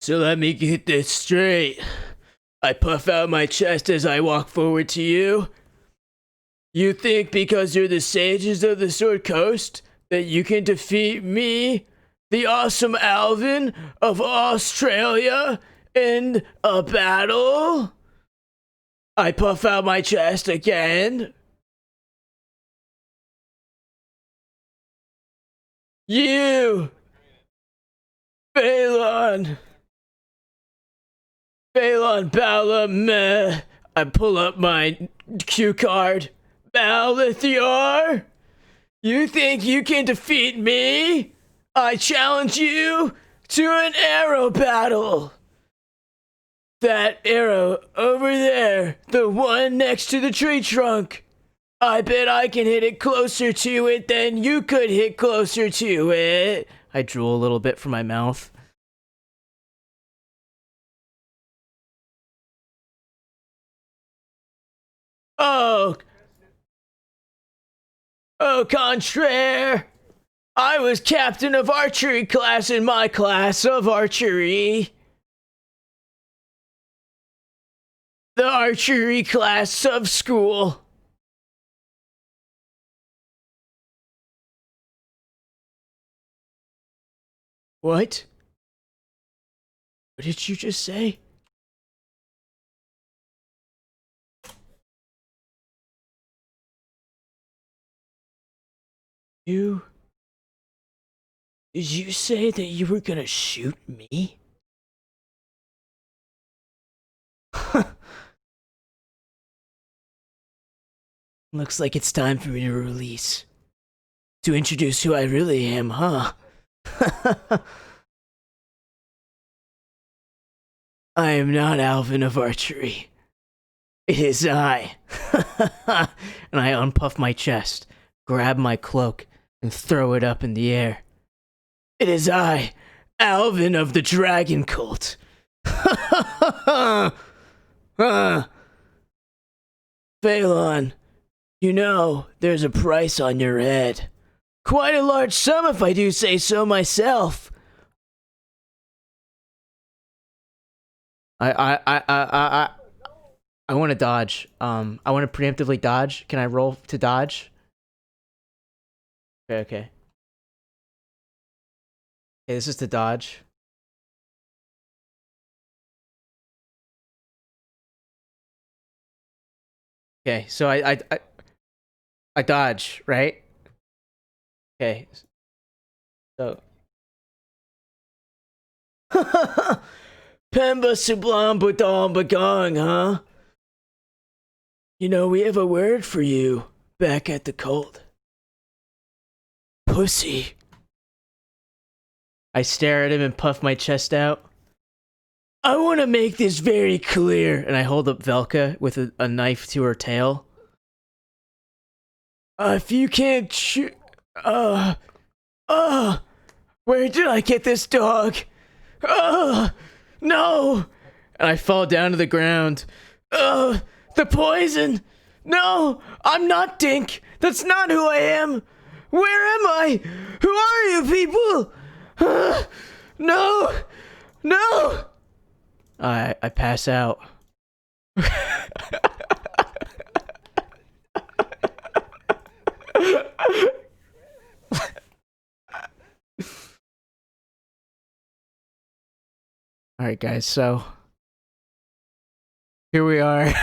So let me get this straight. I puff out my chest as I walk forward to you. You think because you're the sages of the Sword Coast that you can defeat me, the awesome Alvin of Australia, in a battle? I puff out my chest again. You, Faelon, Bala, meh. I pull up my cue card. Malathiar, you think you can defeat me? I challenge you to an arrow battle. That arrow over there, the one next to the tree trunk. I bet I can hit it closer to it than you could hit closer to it. I drool a little bit from my mouth. Oh, contraire. I was captain of archery class in my class of archery. The archery class of school. What? What did you just say? Did you say that you were gonna shoot me? Looks like it's time for me to release. To introduce who I really am, huh? I am not Alvin of Archery. It is I. And I unpuff my chest, grab my cloak, and throw it up in the air. It is I, Alvin of the Dragon Cult. Faelon, you know, there's a price on your head. Quite a large sum if I do say so myself. I want to dodge. I want to preemptively dodge. Can I roll to dodge? Okay. Okay, this is to dodge. Okay, so I dodge, right? Okay. So Pemba Sublam Budom Bagong, huh? You know, we have a word for you back at the cult. Pussy. I stare at him and puff my chest out. I want to make this very clear, and I hold up Velka with a knife to her tail. If you can't shoot... where did I get this dog? No! And I fall down to the ground. The poison! No! I'm not Dink! That's not who I am! Where am I? Who are you people? No! No! I pass out. Alright guys, so here we are.